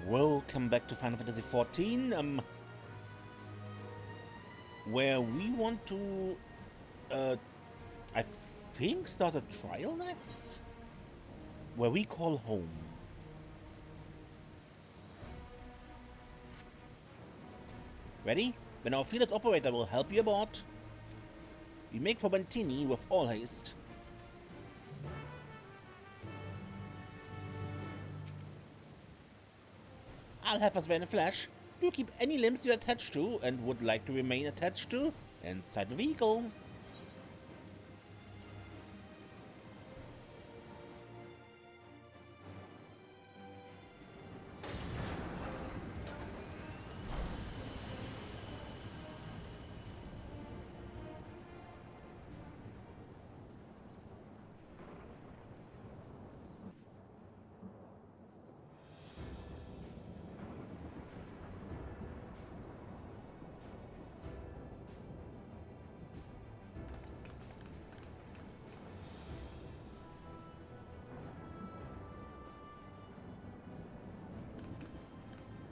Welcome back to Final Fantasy XIV, where we want to, I think, start a trial next, where we call home. Ready? When our field operator will help you aboard. We make for Bentini with all haste. I'll have us there in a flash. Do keep any limbs you're attached to and would like to remain attached to inside the vehicle.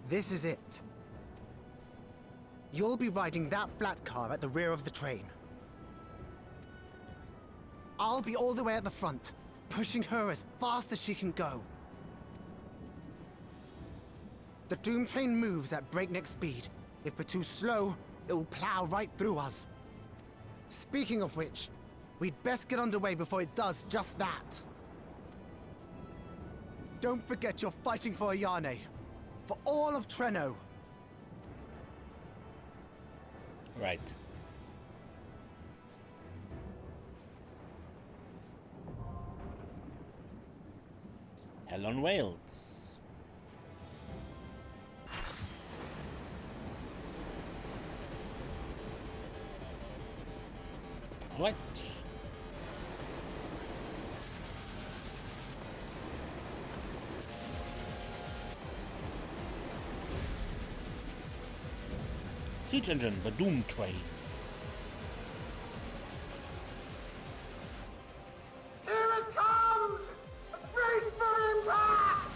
This is it. You'll be riding that flat car at the rear of the train. I'll be all the way at the front, pushing her as fast as she can go. The Doomtrain moves at breakneck speed. If we're too slow, it will plow right through us. Speaking of which, we'd best get underway before it does just that. Don't forget you're fighting for Ayane. For all of Treno. Right. Hell on Wales. What? Siege engine, the Doomtrain. Here it comes! Brace for impact!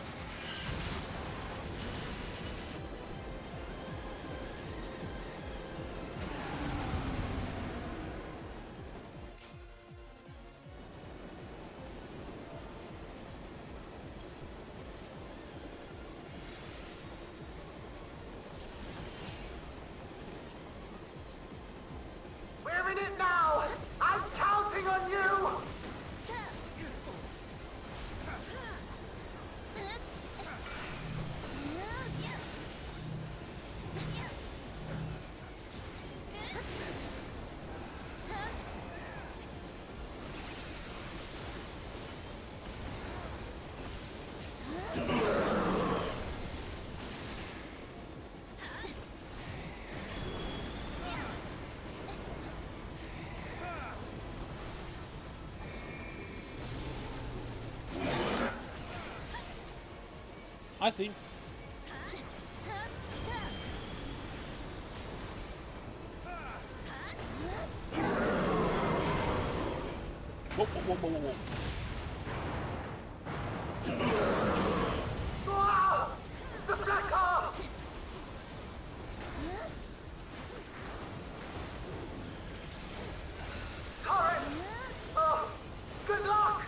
We're in it now! I'm counting on you! I see. Whoa, whoa, whoa, whoa, whoa. Ah! The black car! Turret! Oh, good luck!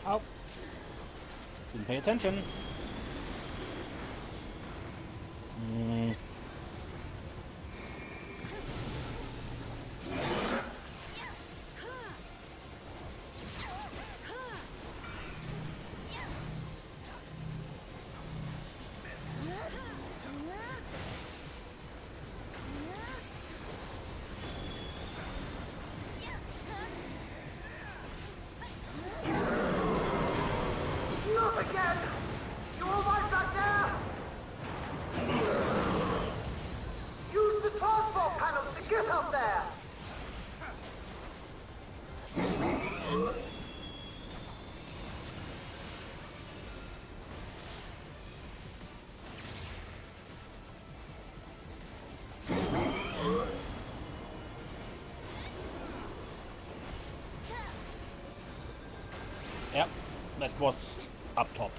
Ow. Didn't pay attention. Not again! You all right back there? Use the transport panels to get up there! Yep, that was up top.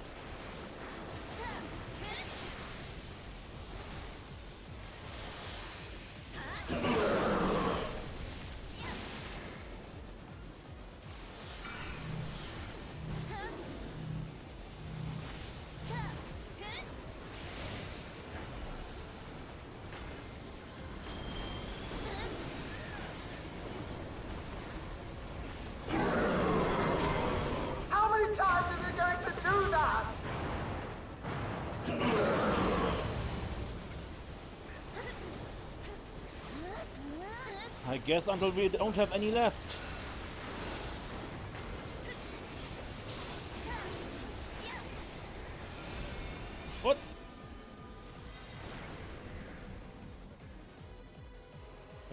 How many times is it going to do that? I guess until we don't have any left. What?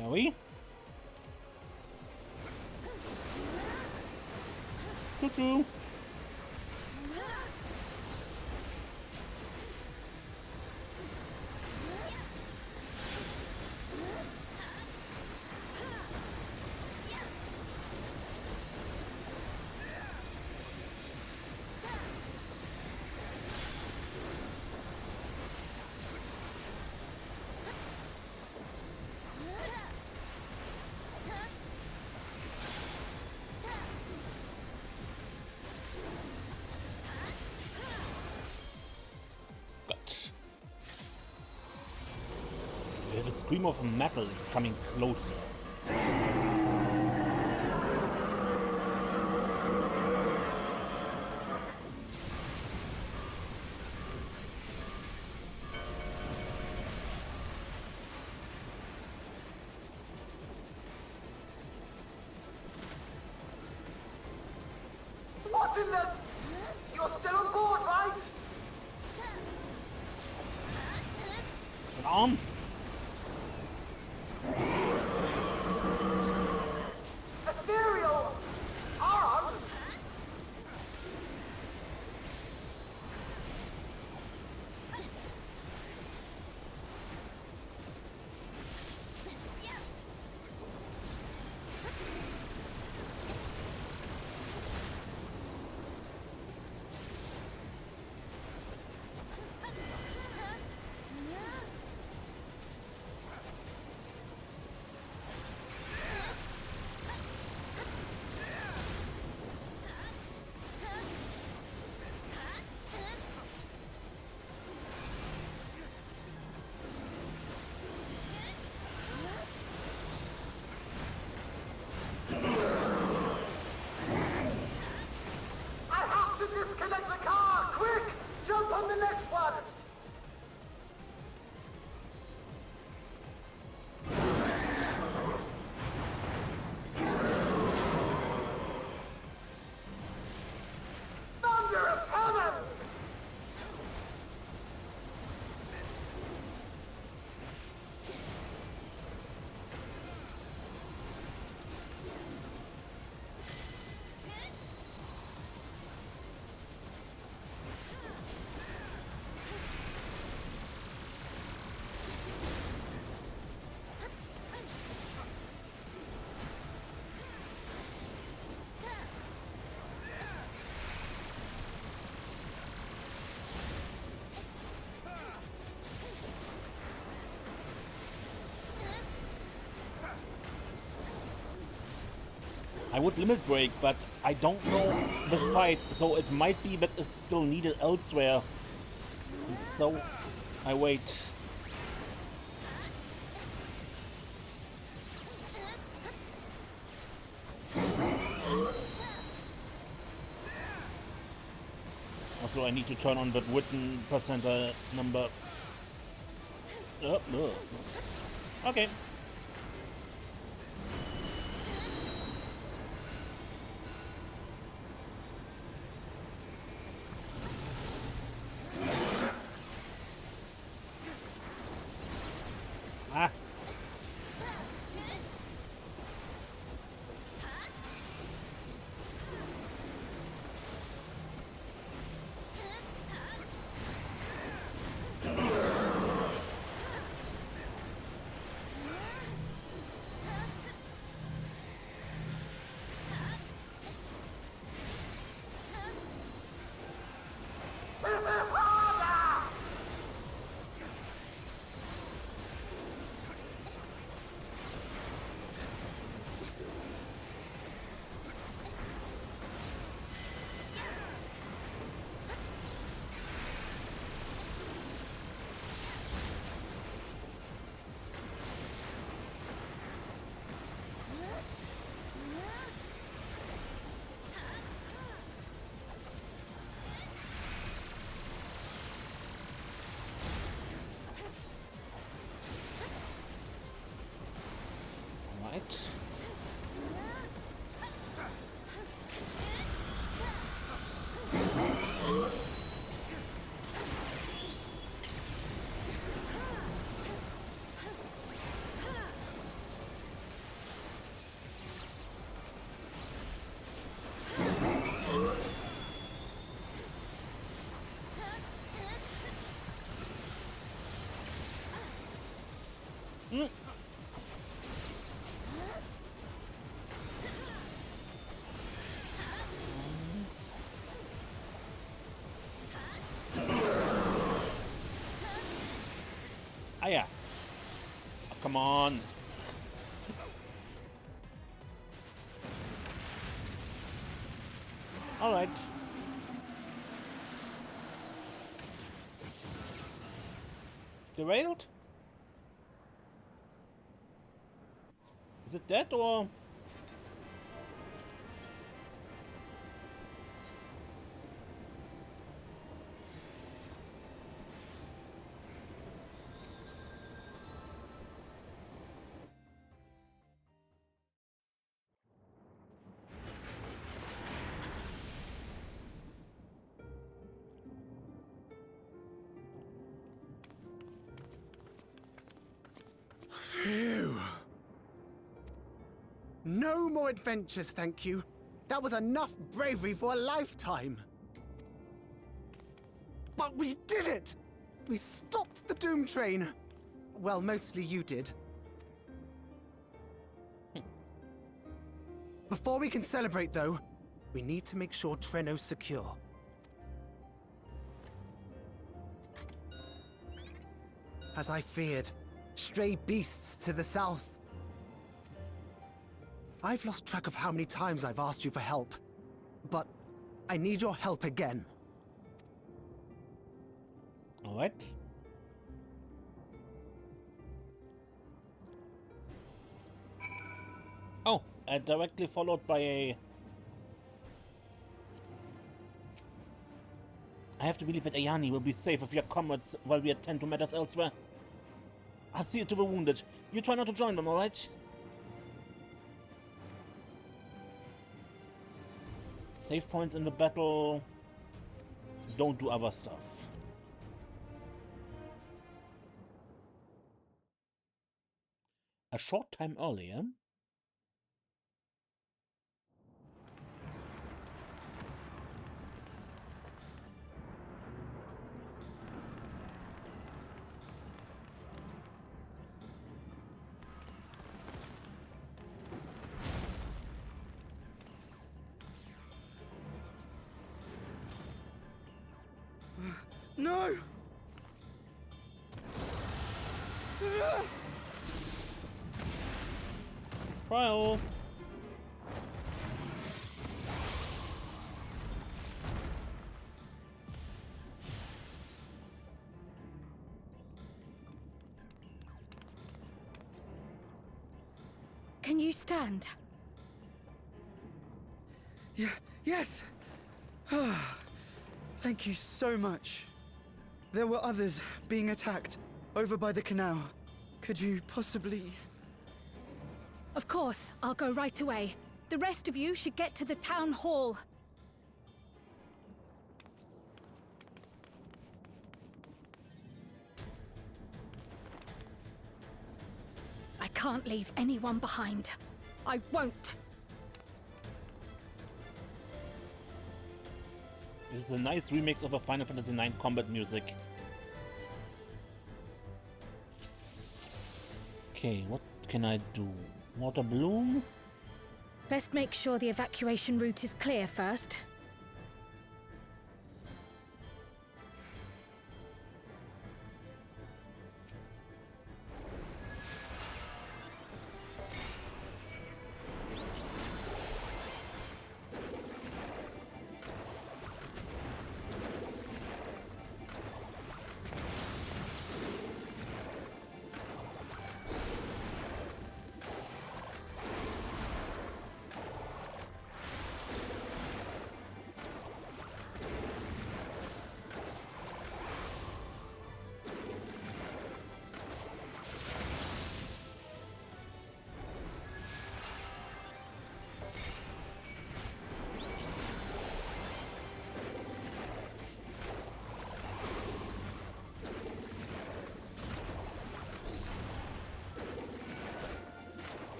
Are we? Choo-choo. Gut. We have a scream of metal. It's coming closer. What in the... You're still on board, right? An arm? Ethereal arms? I have to disconnect the car! Quick! Jump on the next one! Thunder of heaven! I would limit break, but I don't know this fight, so it might be that it's still needed elsewhere. And so I wait. Also, I need to turn on that written percentile number. Okay. Ah. come on. All right. Derailed? Is it dead or? Phew. No more adventures, thank you. That was enough bravery for a lifetime. But we did it! We stopped the Doomtrain. Well, mostly you did. Before we can celebrate, though, we need to make sure Treno's secure. As I feared, stray beasts to the south. I've lost track of how many times I've asked you for help, but I need your help again. All right. Oh, directly followed by a... I have to believe that Ayani will be safe with your comrades while we attend to matters elsewhere. I'll see you to the wounded. You try not to join them, alright? Save points in the battle. Don't do other stuff. A short time earlier... No! Trial. Can you stand? Yeah, yes! Thank you so much. There were others being attacked over by the canal. Could you possibly... Of course, I'll go right away. The rest of you should get to the town hall. I can't leave anyone behind. I won't. This is a nice remix of a Final Fantasy IX combat music. Okay, what can I do? Water balloon? Best make sure the evacuation route is clear first.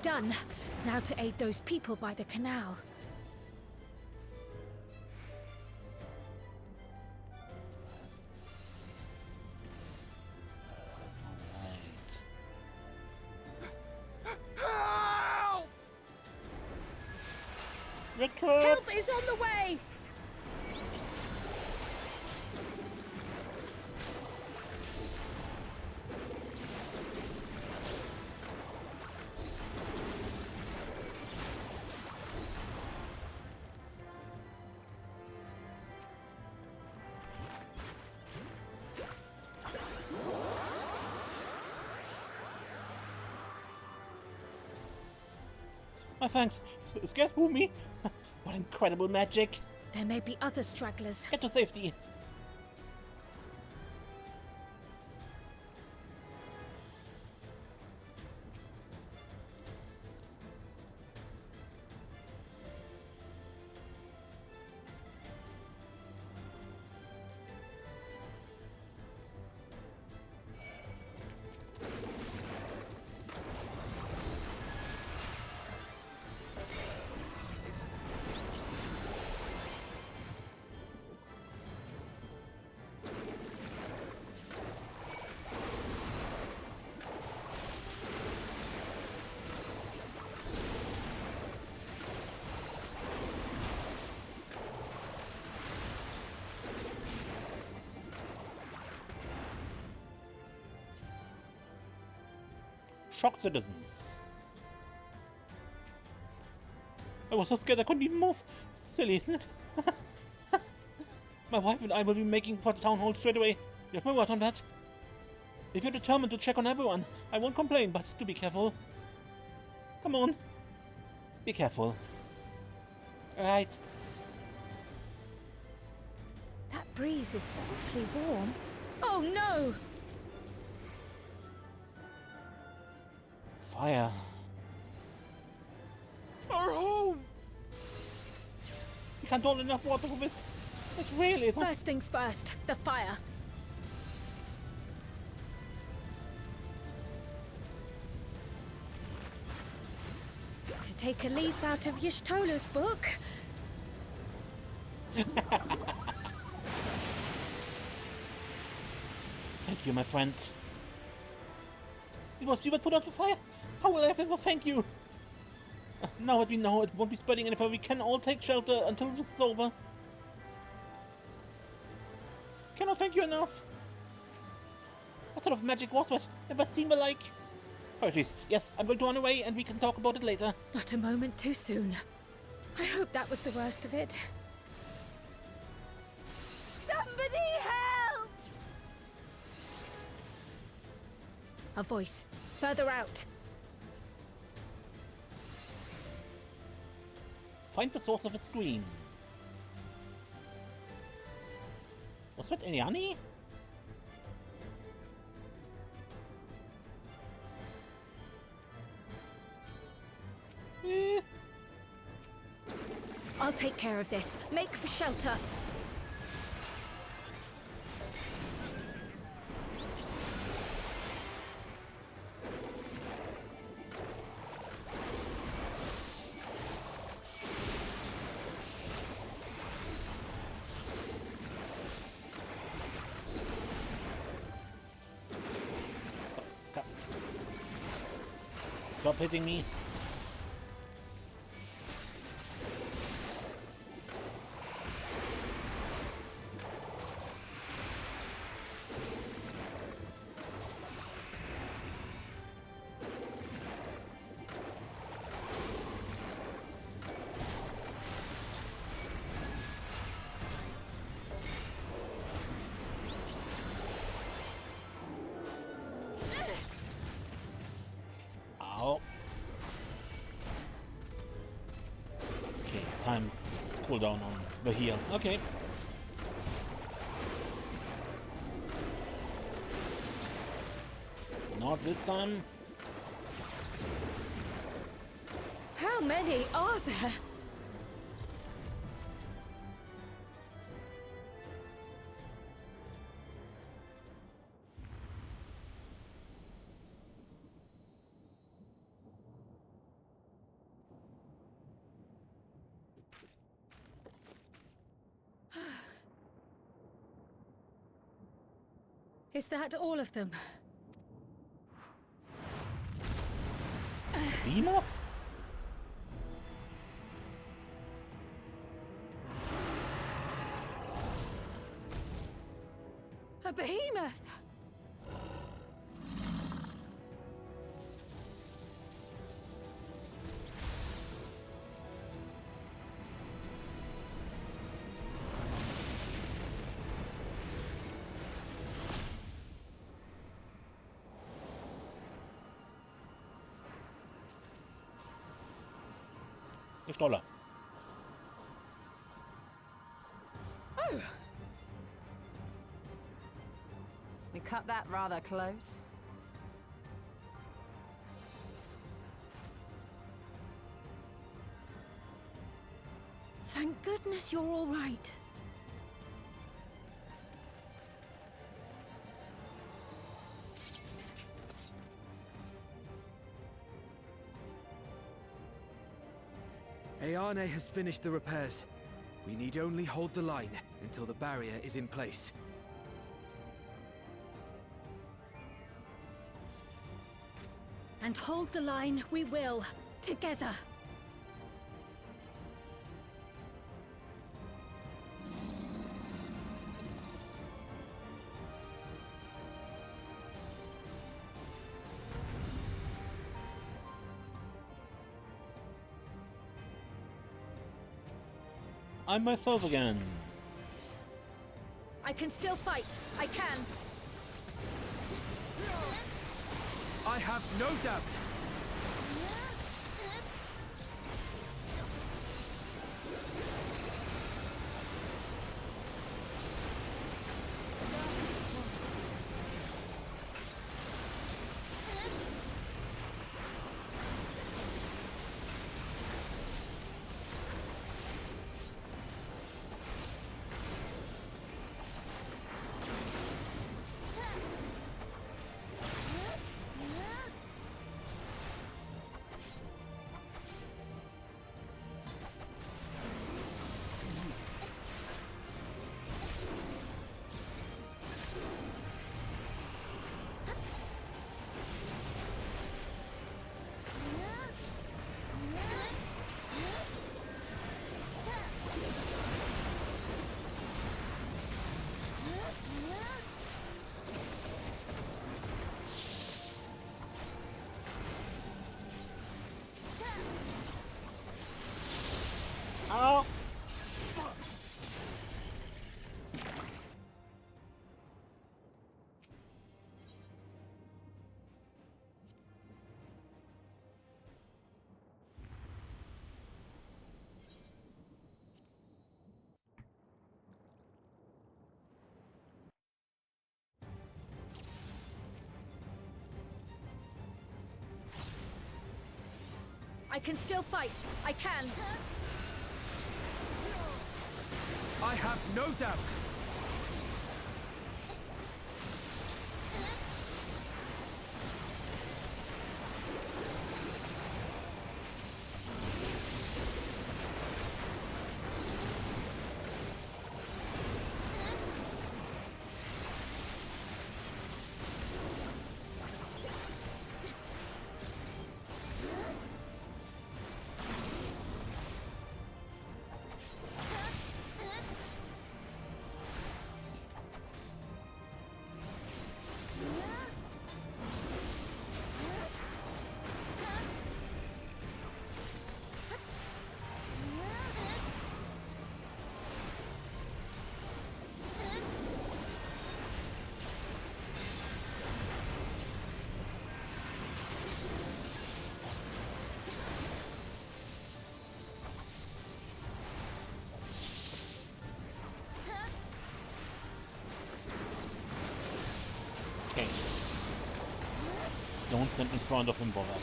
Done. Now to aid those people by the canal. Help! Help is on the way! My thanks. Scared who, me? What incredible magic. There may be other stragglers. Get to safety. Shocked citizens. I was so scared I couldn't even move. Silly, isn't it? My wife and I will be making for the town hall straight away. You have my word on that. If you're determined to check on everyone, I won't complain, but do be careful. Come on. Be careful. Right. That breeze is awfully warm. Oh no! Fire. Our home! We can't hold enough water for this. It really is. First things first, the fire. To take a leaf out of Y'shtola's book. Thank you, my friend. It was you that put out the fire. How will I ever thank you? Now that we know it won't be spreading any further, we can all take shelter until this is over. Cannot thank you enough. What sort of magic was that? Never seen the like. Apologies. Yes, I'm going to run away and we can talk about it later. Not a moment too soon. I hope that was the worst of it. Somebody help! A voice. Further out. Find the source of the scream. Was that Eliani? I'll take care of this. Make for shelter. Stop hitting me. Ow. Okay, time cool down on the heal. Okay. Not this time. How many are there? Is that all of them? Behemoth? A behemoth! Stoller. Oh. We cut that rather close. Thank goodness you're all right. Ayane has finished the repairs. We need only hold the line until the barrier is in place. And hold the line we will, together. I'm myself again. I can still fight. I can. I have no doubt. Ow! I can still fight. I can. I have no doubt. Okay. Don't stand in front of him, Borat.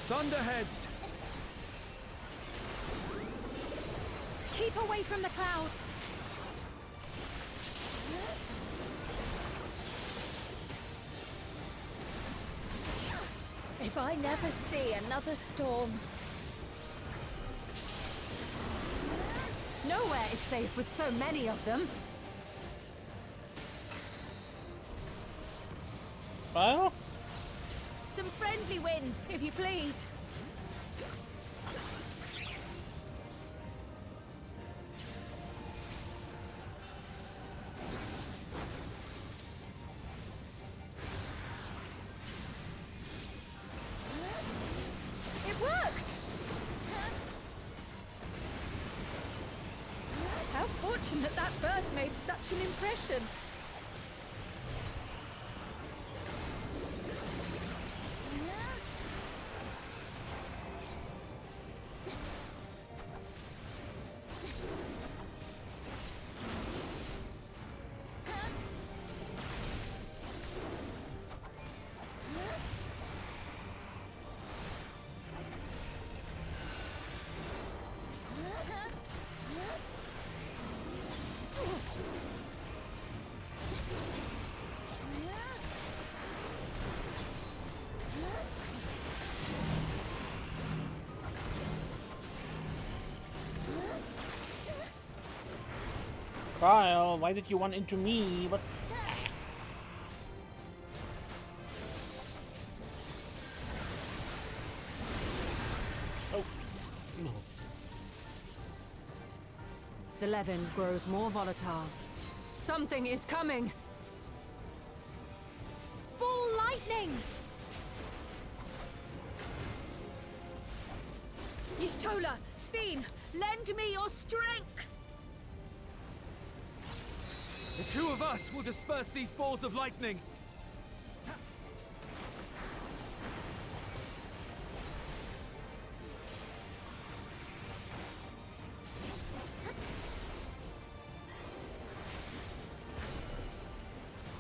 Thunderheads! Keep away from the clouds. If I never see another storm. Nowhere is safe with so many of them. Well, Some friendly winds, if you please. It worked! unfortunate that bird made such an impression. Kyle, why did you run into me? What? Oh, no. The Levin grows more volatile. Something is coming! Ball lightning! Y'shtola, Speen, lend me your strength! The two of us will disperse these balls of lightning!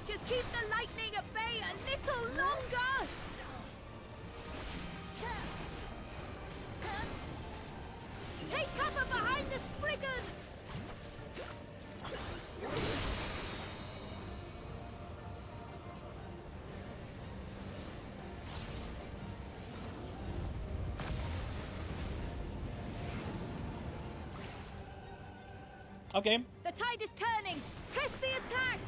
Just keep the lightning at bay a little longer! Take cover behind the Spriggan! Okay. The tide is turning! Press the attack!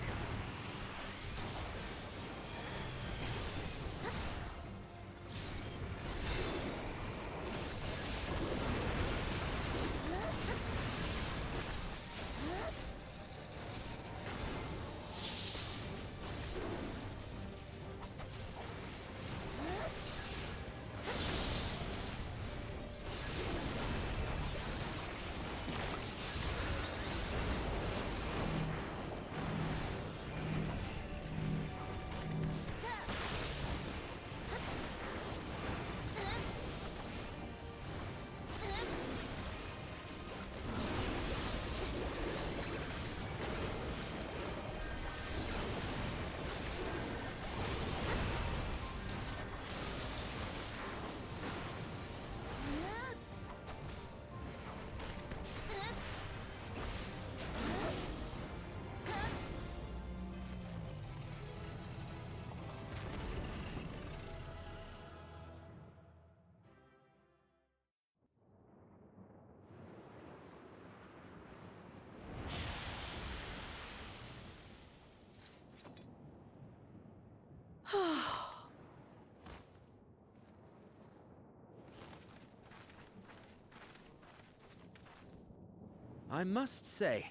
I must say,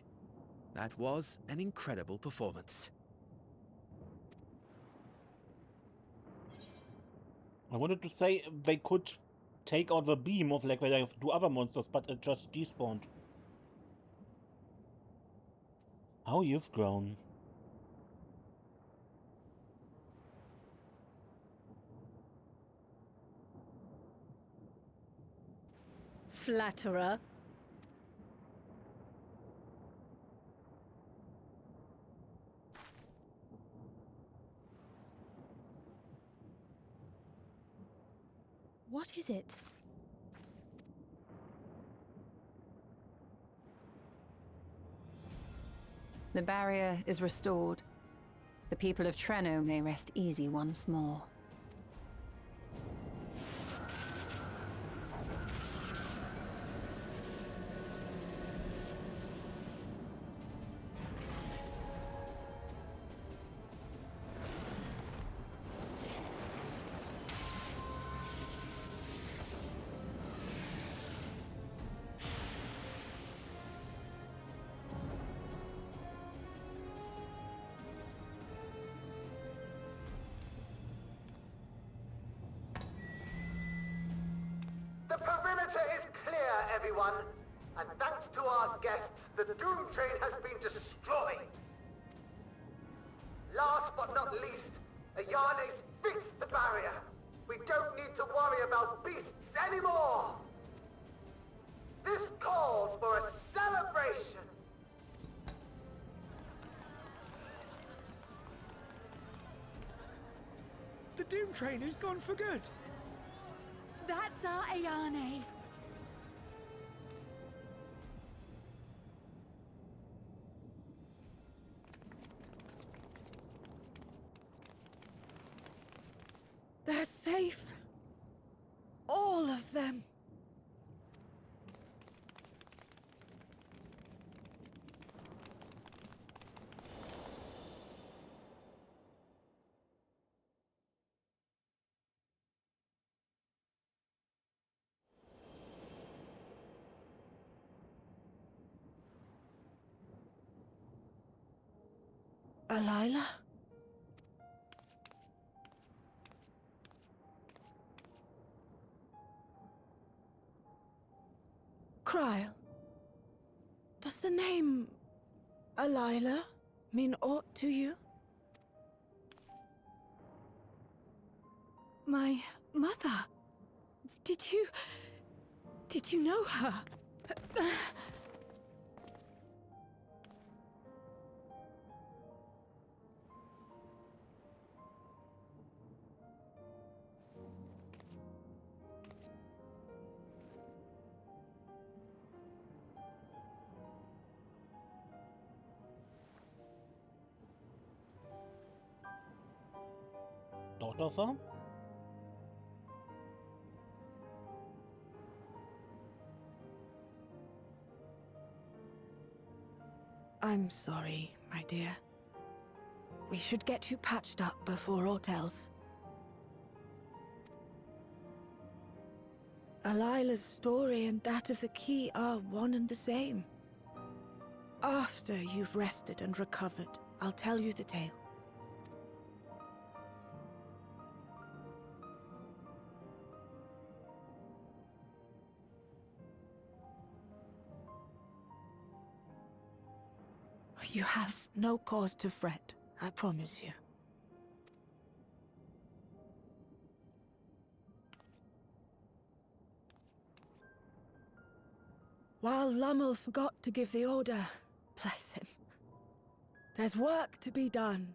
that was an incredible performance. I wanted to say they could take out the beam of like they do other monsters, but it just despawned. How you've grown. Flatterer. What is it? The barrier is restored. The people of Treno may rest easy once more. The perimeter is clear, everyone. And thanks to our guests, The Doomtrain has been destroyed. Last but not least, Ayane's fixed the barrier. We don't need to worry about beasts anymore. This calls for a celebration. The Doomtrain is gone for good. That's our Ayane. They're safe. All of them. Alila? Kryl. Does the name Alila mean aught to you? My mother. Did you know her? Daughter, sir? I'm sorry, my dear. We should get you patched up before aught else. Alila's story and that of the key are one and the same. After you've rested and recovered, I'll tell you the tale. You have no cause to fret, I promise you. While Lummel forgot to give the order, bless him, there's work to be done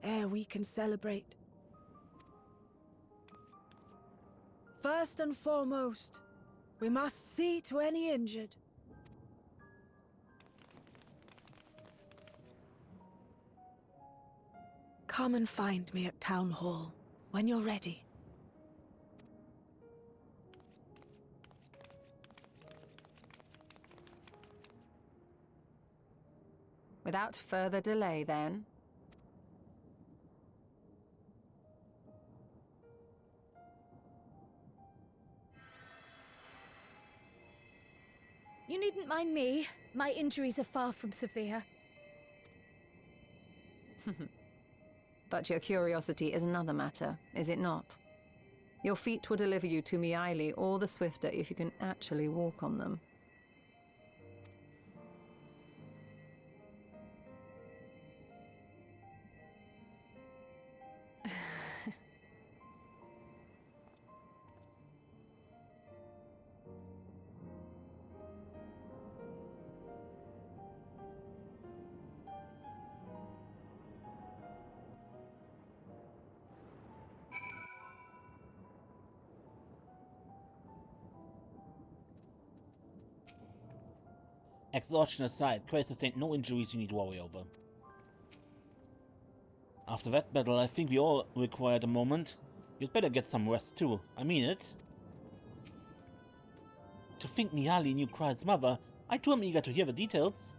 ere we can celebrate. First and foremost, we must see to any injured. Come and find me at Town Hall when you're ready. Without further delay, then. You needn't mind me. My injuries are far from severe. But your curiosity is another matter, is it not? Your feet will deliver you to Miaili all the swifter if you can actually walk on them. Exhaustion aside, Cray sustained no injuries you need to worry over. After that battle, I think we all required a moment. You'd better get some rest too. I mean it. To think Miaili knew Kryl's mother, I too am eager to hear the details.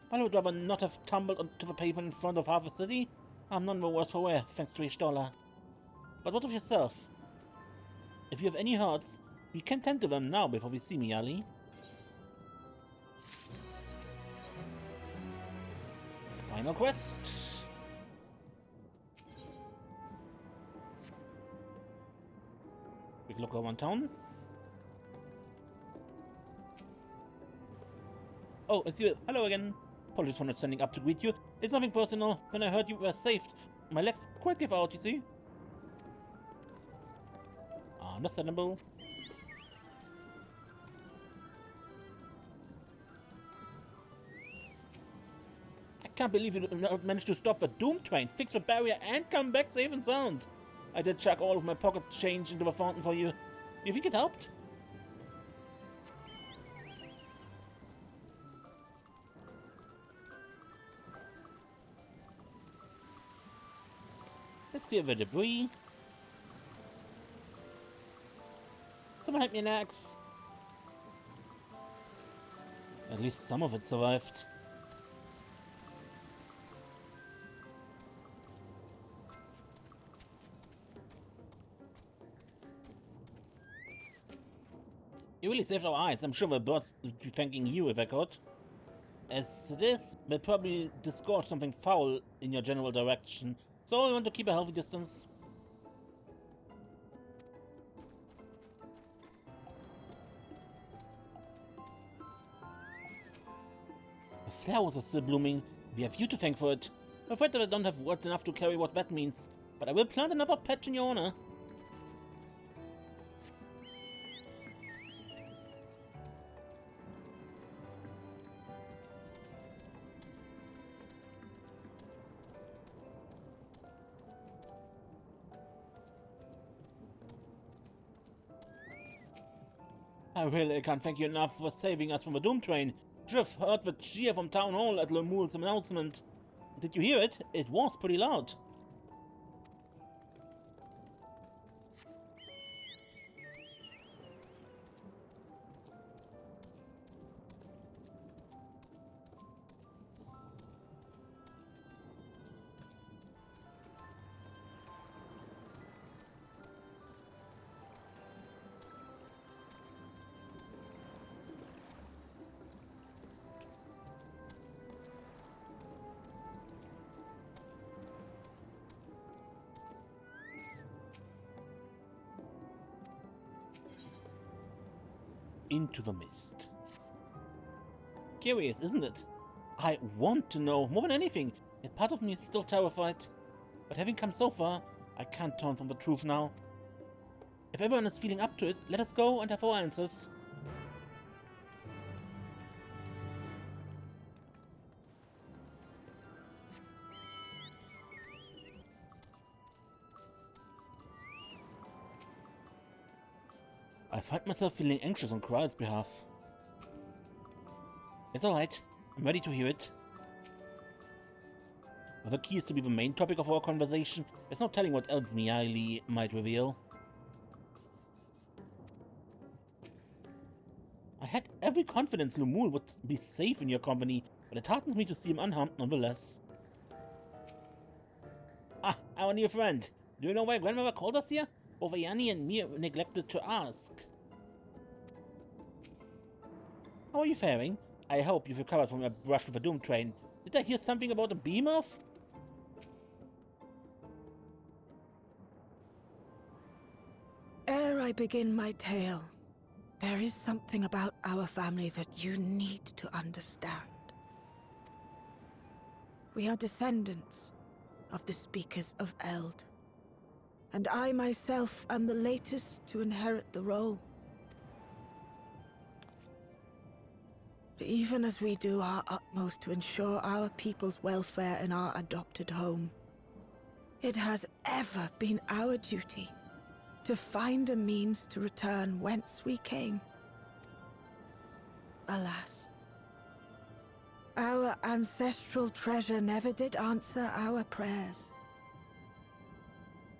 While I would rather not have tumbled onto the pavement in front of half a city, I'm none the worse for wear, thanks to Ishtola. But what of yourself? If you have any hurts, we can tend to them now before we see Miaili. Final quest. Quick look around town. Oh, it's you. Hello again. Apologies for not standing up to greet you. It's nothing personal. When I heard you were saved, my legs quite gave out, you see? Understandable. I can't believe you managed to stop the Doomtrain, fix the barrier, and come back safe and sound. I did chuck all of my pocket change into the fountain for you. You think it helped? Let's clear the debris. Someone help me an axe. At least some of it survived. You really saved our eyes. I'm sure the birds would be thanking you if I could. As it is, they'll probably disgorge something foul in your general direction, so I want to keep a healthy distance. The flowers are still blooming. We have you to thank for it. I'm afraid that I don't have words enough to carry what that means, but I will plant another patch in your honor. I really can't thank you enough for saving us from the Doomtrain. You should have heard the cheer from Town Hall at Lemul's announcement. Did you hear it? It was pretty loud. Into the mist. Curious, isn't it? I want to know more than anything, yet part of me is still terrified. But having come so far, I can't turn from the truth now. If everyone is feeling up to it, let us go and have our answers. I find myself feeling anxious on Kral's behalf. It's alright, I'm ready to hear it. Whether key is to be the main topic of our conversation, there's no telling what else Miaili might reveal. I had every confidence Lumul would be safe in your company, but it heartens me to see him unharmed nonetheless. Ah, our new friend. Do you know why Grandmother called us here? Ovayani and me neglected to ask. How are you faring? I hope you've recovered from your brush with the Doomtrain. Did I hear something about a beam-off? Ere I begin my tale, there is something about our family that you need to understand. We are descendants of the Speakers of Eld, and I myself am the latest to inherit the role. Even as we do our utmost to ensure our people's welfare in our adopted home, it has ever been our duty to find a means to return whence we came. Alas, our ancestral treasure never did answer our prayers.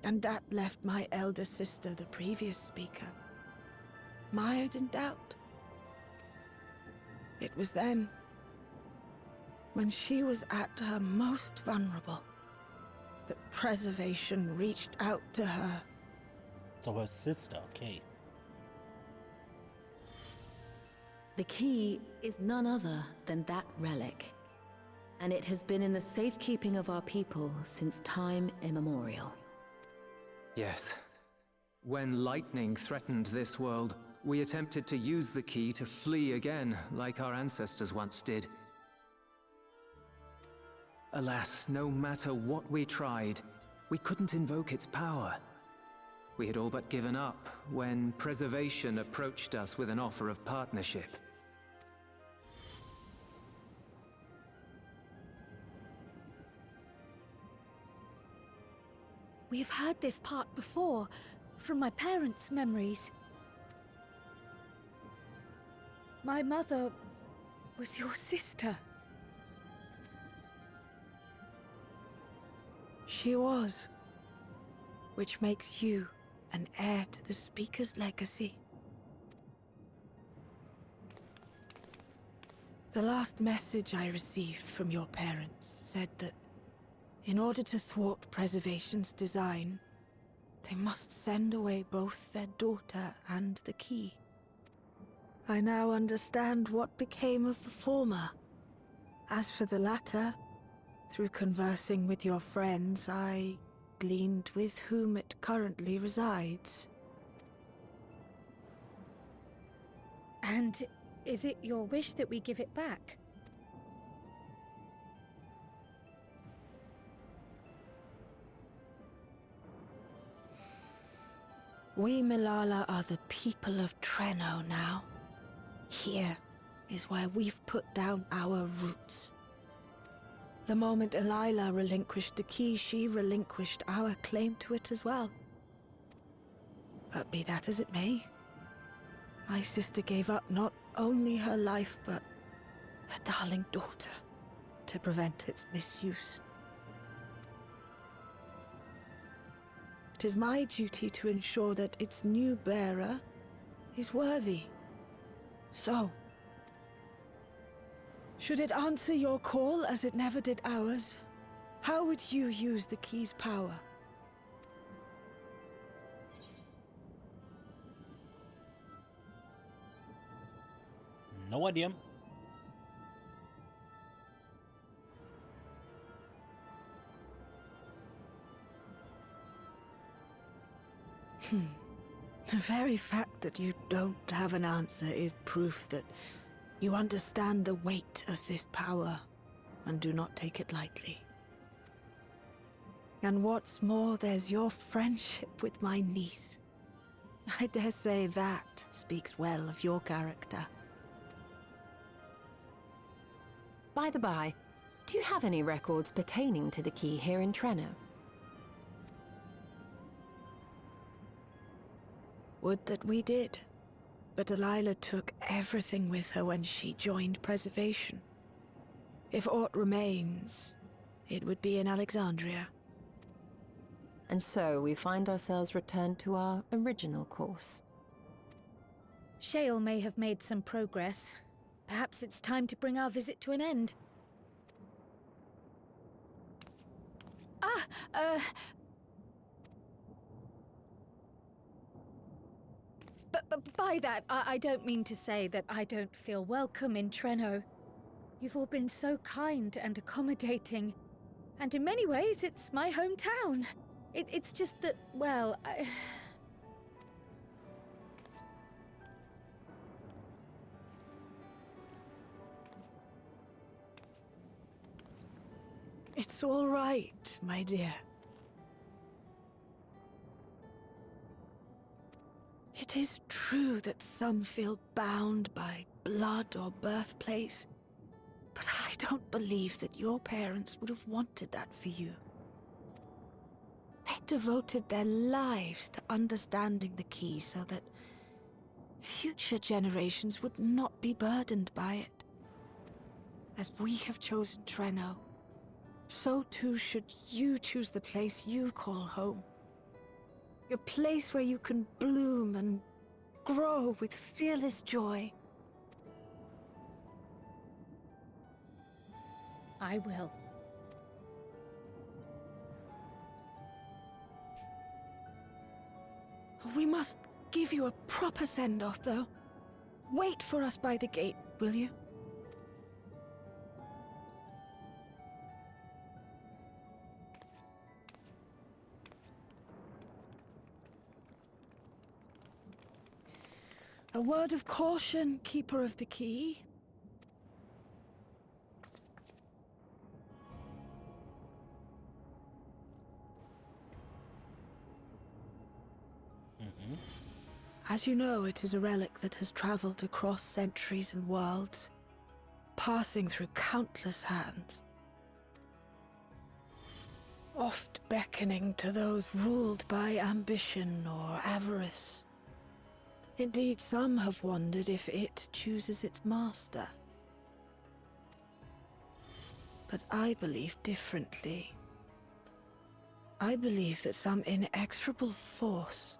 And that left my elder sister, the previous speaker, mired in doubt. It was then, when she was at her most vulnerable, that preservation reached out to her. So her sister, okay. The key is none other than that relic, and it has been in the safekeeping of our people since time immemorial. Yes. When lightning threatened this world, We attempted to use the key to flee again, like our ancestors once did. Alas, no matter what we tried, we couldn't invoke its power. We had all but given up when Preservation approached us with an offer of partnership. We've heard this part before, from my parents' memories. My mother was your sister. She was. Which makes you an heir to the Speaker's legacy. The last message I received from your parents said that in order to thwart Preservation's design, they must send away both their daughter and the key. I now understand what became of the former. As for the latter, through conversing with your friends, I gleaned with whom it currently resides. And is it your wish that we give it back? We Milala are the people of Treno now. Here is where we've put down our roots. The moment Elila relinquished the key, she relinquished our claim to it as well. But be that as it may, my sister gave up not only her life, but her darling daughter to prevent its misuse. It is my duty to ensure that its new bearer is worthy. So, should it answer your call as it never did ours, how would you use the key's power? No idea. The very fact that you don't have an answer is proof that you understand the weight of this power and do not take it lightly. And what's more, there's your friendship with my niece. I dare say that speaks well of your character. By the by, do you have any records pertaining to the key here in Treno? Would that we did. But Delilah took everything with her when she joined Preservation. If aught remains, it would be in Alexandria. And so we find ourselves returned to our original course. Shale may have made some progress. Perhaps it's time to bring our visit to an end. But by that, I don't mean to say that I don't feel welcome in Treno. You've all been so kind and accommodating. And in many ways, it's my hometown. It's just that, well, It's all right, my dear. It is true that some feel bound by blood or birthplace, but I don't believe that your parents would have wanted that for you. They devoted their lives to understanding the key so that future generations would not be burdened by it. As we have chosen Treno, so too should you choose the place you call home. A place where you can bloom and grow with fearless joy. I will. We must give you a proper send-off, though. Wait for us by the gate, will you? A word of caution, Keeper of the Key. As you know, it is a relic that has traveled across centuries and worlds, passing through countless hands, oft beckoning to those ruled by ambition or avarice. Indeed, some have wondered if it chooses its master. But I believe differently. I believe that some inexorable force,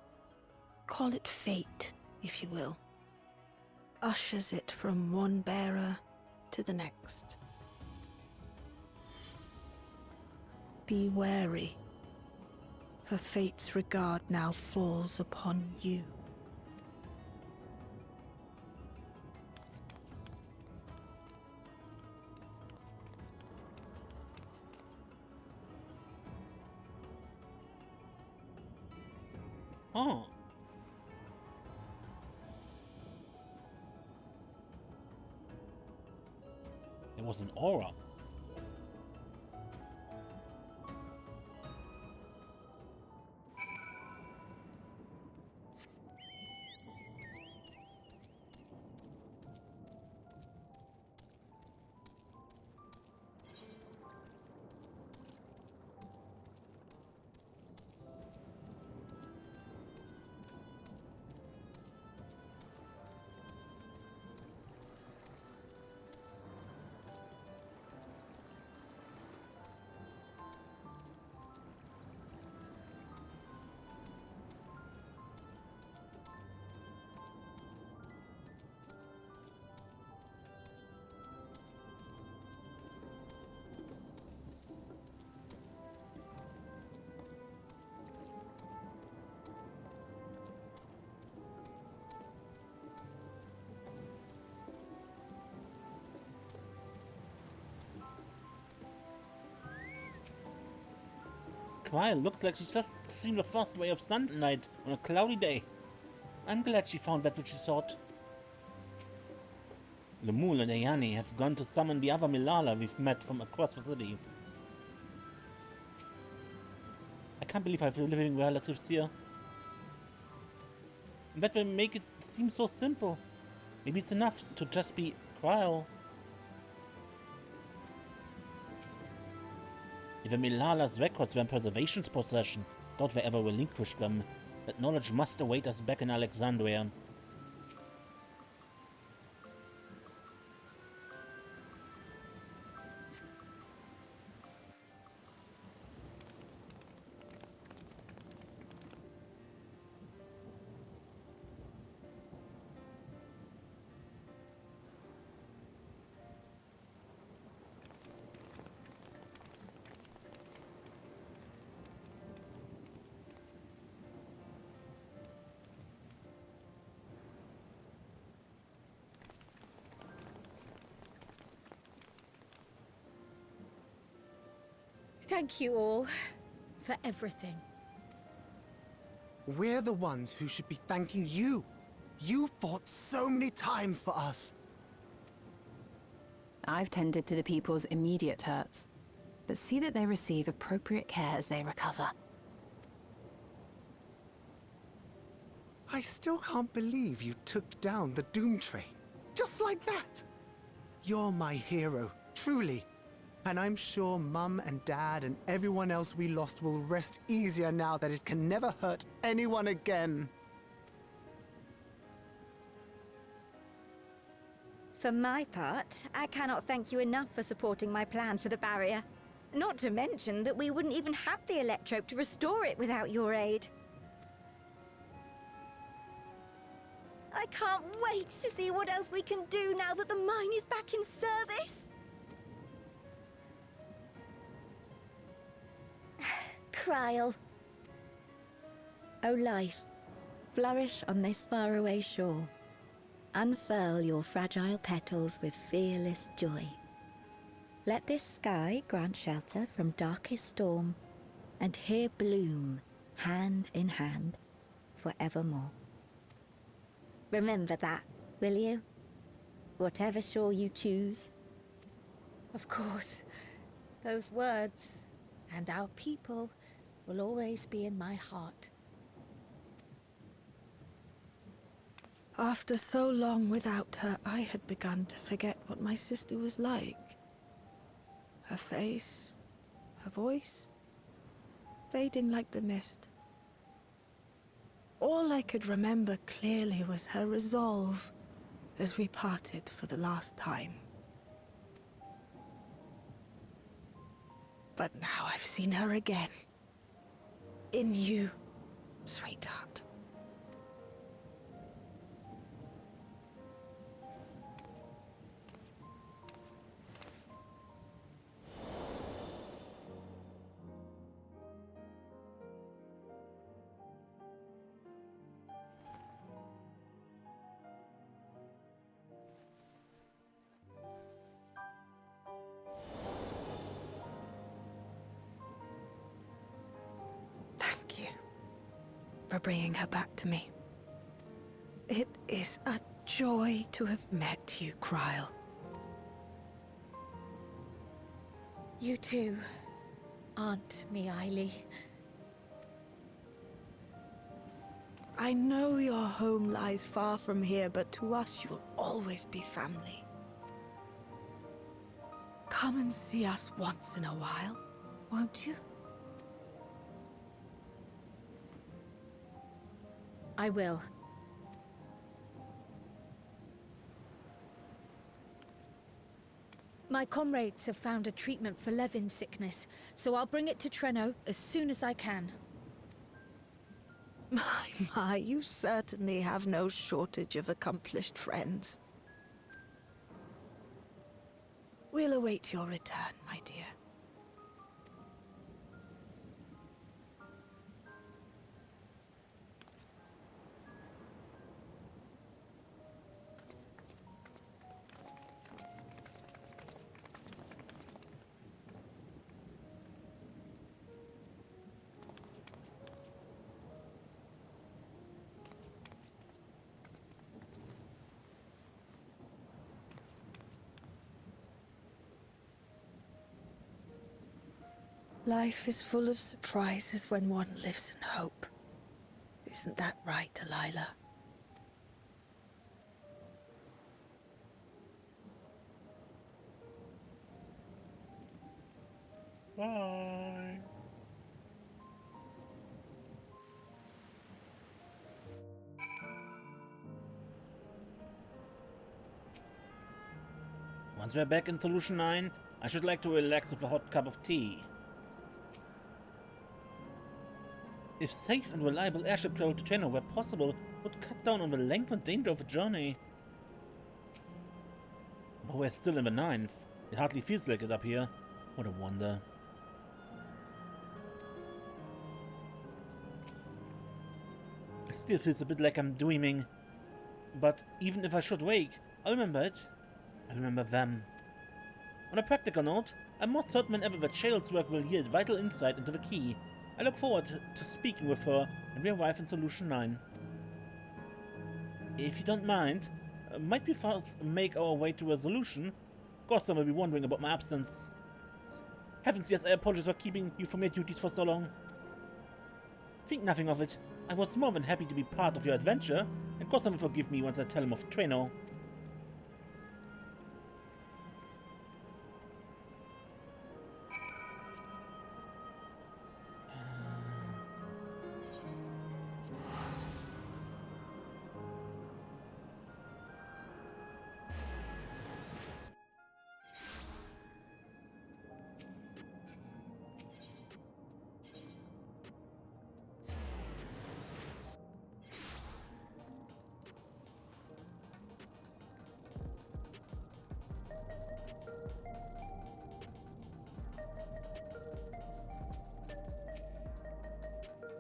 call it fate, if you will, ushers it from one bearer to the next. Be wary, for fate's regard now falls upon you. Oh. It was an aura. Quiet looks like she's just seen the first ray of sunlight on a cloudy day. I'm glad she found that which she sought. Lemul and Ayani have gone to summon the other Milala we've met from across the city. I can't believe I have living relatives here. And that will make it seem so simple. Maybe it's enough to just be Kryl. If the Milala's records were in Preservation's possession, thought they ever relinquished them, that knowledge must await us back in Alexandria. Thank you all for everything. We're the ones who should be thanking you. You fought so many times for us. I've tended to the people's immediate hurts, but see that they receive appropriate care as they recover. I still can't believe you took down the Doomtrain. Just like that. You're my hero, truly. And I'm sure Mum and Dad and everyone else we lost will rest easier now that it can never hurt anyone again. For my part, I cannot thank you enough for supporting my plan for the barrier. Not to mention that we wouldn't even have the Electrope to restore it without your aid. I can't wait to see what else we can do now that the mine is back in service. Kryl. O life, flourish on this faraway shore. Unfurl your fragile petals with fearless joy. Let this sky grant shelter from darkest storm, and here bloom, hand in hand, forevermore. Remember that, will you? Whatever shore you choose. Of course. Those words and our people will always be in my heart. After so long without her, I had begun to forget what my sister was like. Her face, her voice, fading like the mist. All I could remember clearly was her resolve as we parted for the last time. But now I've seen her again. In you, sweetheart. Thank you for bringing her back to me. It is a joy to have met you, Cryle. You too, Aunt Miaili. I know your home lies far from here, but to us you'll always be family. Come and see us once in a while, won't you? I will. My comrades have found a treatment for Levin's sickness, so I'll bring it to Treno as soon as I can. My, you certainly have no shortage of accomplished friends. We'll await your return, my dear. Life is full of surprises when one lives in hope. Isn't that right, Delilah? Bye. Once we're back in Solution 9, I should like to relax with a hot cup of tea. If safe and reliable airship travel to Treno where possible, would cut down on the length and danger of a journey. But we're still in the 9th. It hardly feels like it up here. What a wonder. It still feels a bit like I'm dreaming. But even if I should wake, I'll remember it. I remember them. On a practical note, I'm more certain than ever that Shale's work will yield vital insight into the key. I look forward to speaking with her when we arrive in Solution 9. If you don't mind, might we first make our way to a solution? Of course, some will be wondering about my absence. Heavens, yes, I apologize for keeping you from your duties for so long. Think nothing of it. I was more than happy to be part of your adventure, and Gotham will forgive me once I tell him of Treno.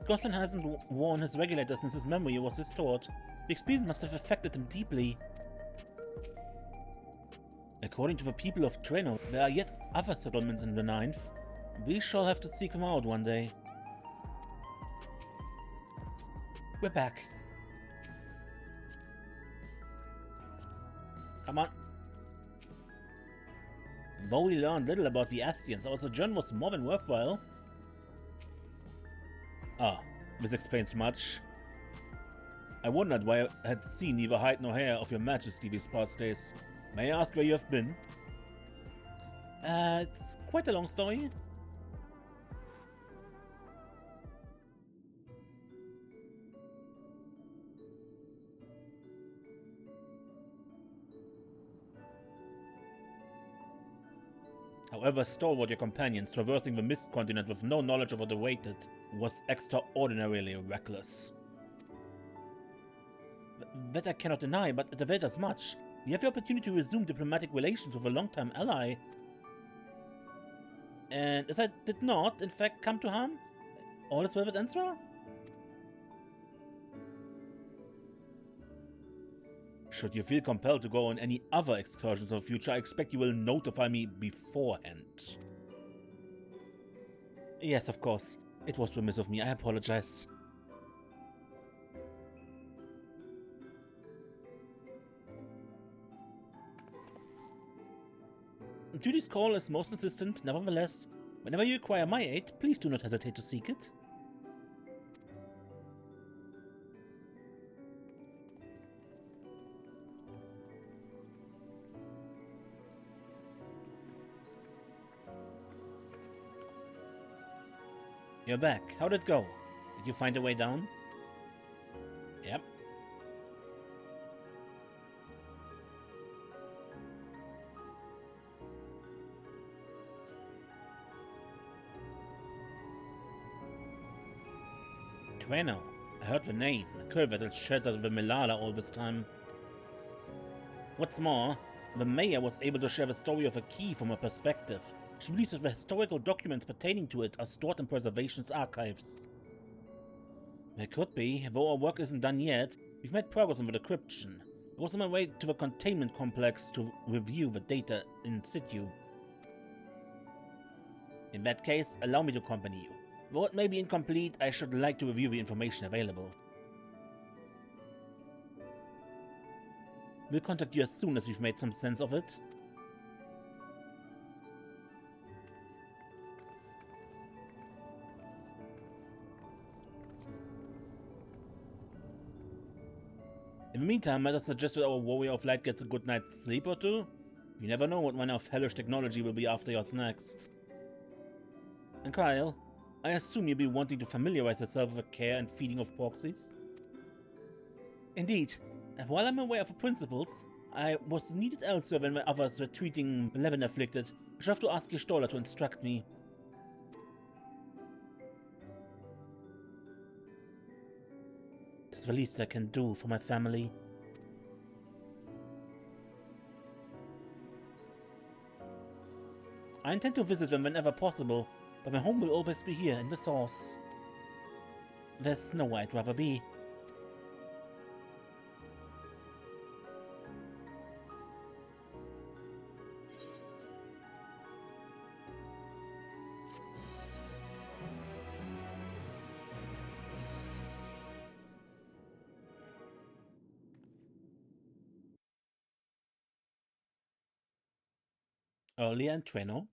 Gosling hasn't worn his regulator since his memory was restored. The experience must have affected him deeply. According to the people of Treno, there are yet other settlements in the 9th. We shall have to seek them out one day. We're back. Come on. Though we learned little about the Astians, our sojourn was more than worthwhile. Ah, this explains much. I wondered why I had seen neither hide nor hair of your majesty these past days. May I ask where you have been? It's quite a long story. However stalwart your companions, traversing the Mist Continent with no knowledge of what awaited was extraordinarily reckless. That I cannot deny, but it availed us much. We have the opportunity to resume diplomatic relations with a long-time ally. And as I did not, in fact, come to harm, all is well that ends well? Should you feel compelled to go on any other excursions in the future, I expect you will notify me beforehand. Yes, of course. It was remiss of me. I apologize. Duty's call is most insistent. Nevertheless, whenever you require my aid, please do not hesitate to seek it. You're back. How'd it go? Did you find a way down? Yep. Treno. I heard the name. The curve that had sheltered the Milala all this time. What's more, the mayor was able to share the story of a key from her perspective. She believes that the historical documents pertaining to it are stored in Preservation's archives. There could be, though our work isn't done yet. We've made progress on the decryption. I was on my way to the containment complex to review the data in situ. In that case, allow me to accompany you. Though it may be incomplete, I should like to review the information available. We'll contact you as soon as we've made some sense of it. In the meantime, might I suggest that our warrior of light gets a good night's sleep or two? You never know what manner of hellish technology will be after yours next. And Kyle, I assume you'll be wanting to familiarize yourself with the care and feeding of proxies? Indeed. And while I'm aware of the principles, I was needed elsewhere when others were treating Levin afflicted. I shall have to ask Gestola to instruct me. It's the least I can do for my family. I intend to visit them whenever possible, but my home will always be here in the source. There's nowhere I'd rather be. Earlier in Treno.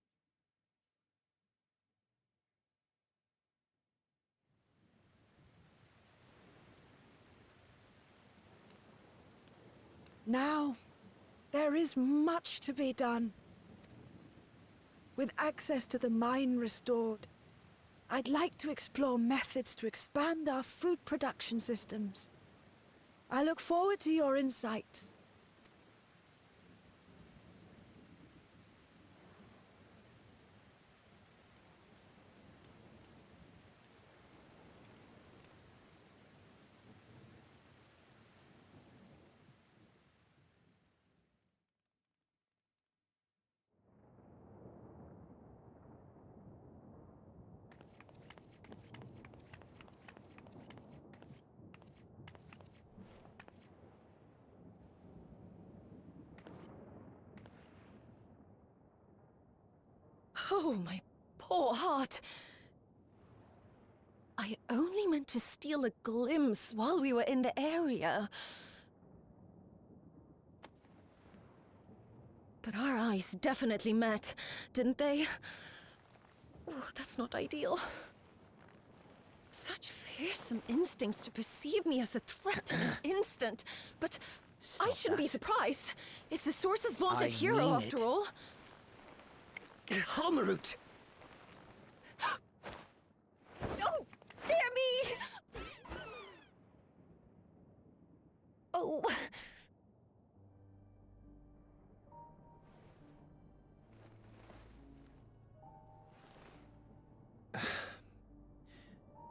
Now, there is much to be done. With access to the mine restored, I'd like to explore methods to expand our food production systems. I look forward to your insights. Oh, my poor heart. I only meant to steal a glimpse while we were in the area. But our eyes definitely met, didn't they? Oh, that's not ideal. Such fearsome instincts to perceive me as a threat in an instant. But I shouldn't be surprised. It's the Source's vaunted hero, after all. Halmarut! Oh, dear me! Oh.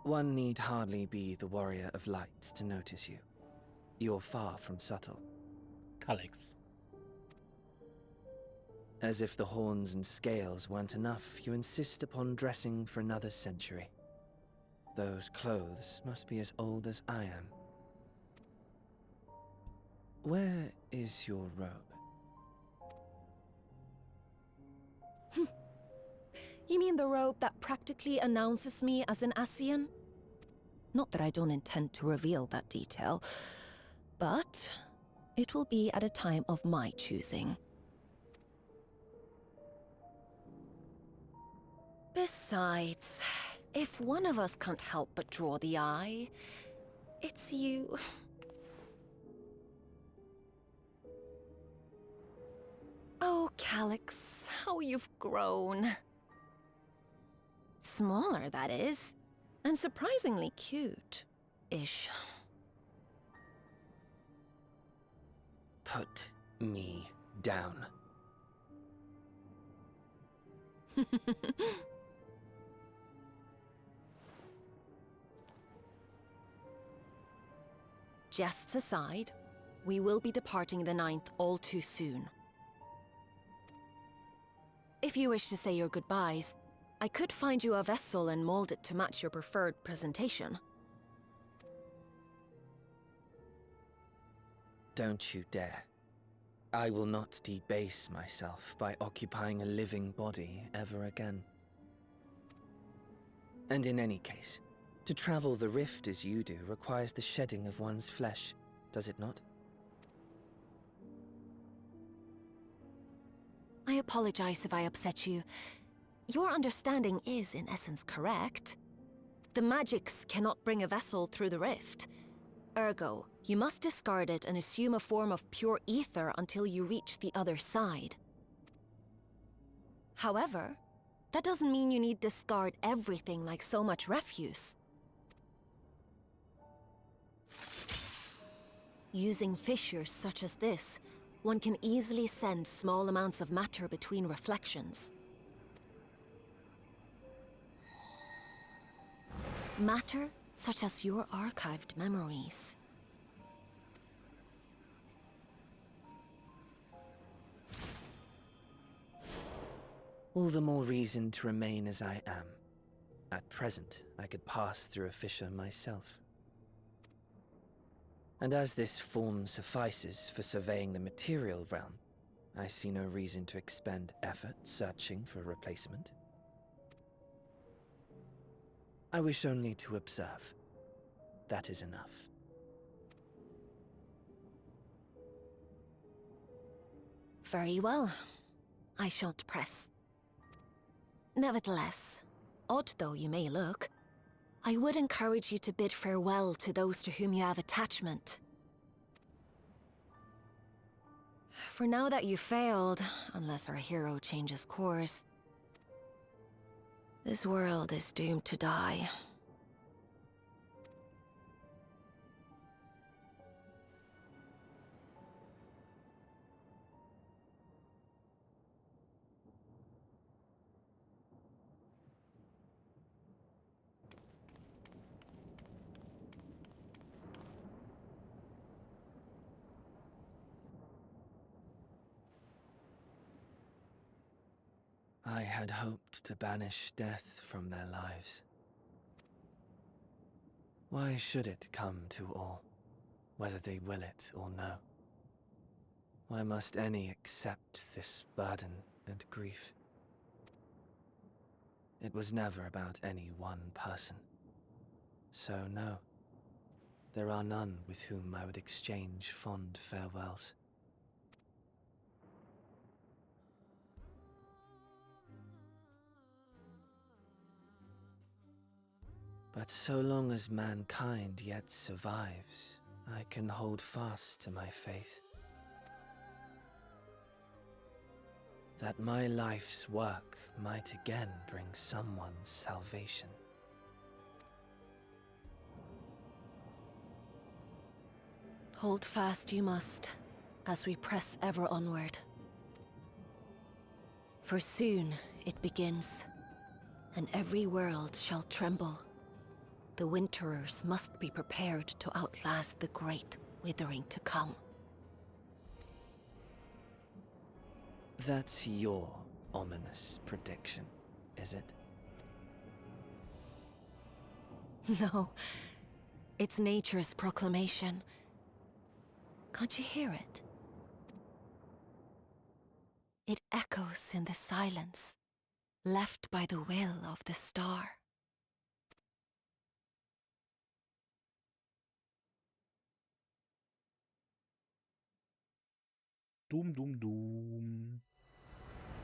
One need hardly be the warrior of light to notice you. You're far from subtle. Calix. As if the horns and scales weren't enough, you insist upon dressing for another century. Those clothes must be as old as I am. Where is your robe? You mean the robe that practically announces me as an Ascian? Not that I don't intend to reveal that detail, but it will be at a time of my choosing. Besides, if one of us can't help but draw the eye, it's you. Oh, Calix, how you've grown. Smaller, that is. And surprisingly cute-ish. Put me down. Jests aside, we will be departing the 9th all too soon. If you wish to say your goodbyes, I could find you a vessel and mold it to match your preferred presentation. Don't you dare. I will not debase myself by occupying a living body ever again. And in any case, to travel the rift as you do requires the shedding of one's flesh, does it not? I apologize if I upset you. Your understanding is, in essence, correct. The magics cannot bring a vessel through the rift. Ergo, you must discard it and assume a form of pure ether until you reach the other side. However, that doesn't mean you need discard everything like so much refuse. Using fissures such as this, one can easily send small amounts of matter between reflections. Matter such as your archived memories. All the more reason to remain as I am. At present, I could pass through a fissure myself. And as this form suffices for surveying the material realm, I see no reason to expend effort searching for a replacement. I wish only to observe. That is enough. Very well. I shan't press. Nevertheless, odd though you may look, I would encourage you to bid farewell to those to whom you have attachment. For now that you've failed, unless our hero changes course, this world is doomed to die. I had hoped to banish death from their lives. Why should it come to all, whether they will it or no? Why must any accept this burden and grief? It was never about any one person. So no, there are none with whom I would exchange fond farewells. But so long as mankind yet survives, I can hold fast to my faith. That my life's work might again bring someone salvation. Hold fast you must, as we press ever onward. For soon it begins, and every world shall tremble. The Winterers must be prepared to outlast the great withering to come. That's your ominous prediction, is it? No, it's nature's proclamation. Can't you hear it? It echoes in the silence, left by the will of the star. Doom, doom, doom.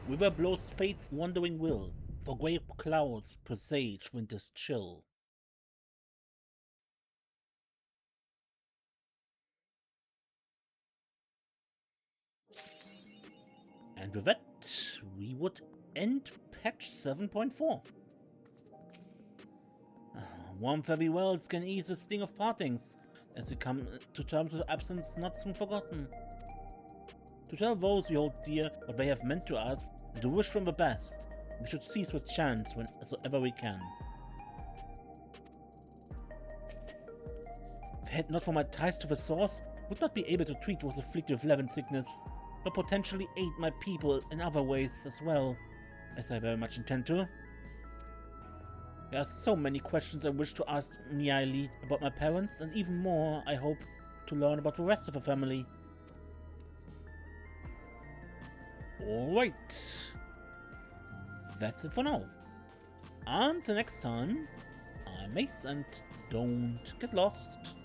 River blows fate's wandering will, for grey clouds presage winter's chill. And with that, we would end patch 7.4. Warm farewells can ease the sting of partings, as we come to terms with absence not soon forgotten. To tell those we hold dear what they have meant to us, and to wish them the best, we should seize with chance whensoever we can. If it had not for my ties to the source, I would not be able to treat those afflicted with Levin sickness, but potentially aid my people in other ways as well, as I very much intend to. There are so many questions I wish to ask Miaili about my parents, and even more, I hope, to learn about the rest of the family. Alright, that's it for now. Until next time, I'm Mace, and don't get lost.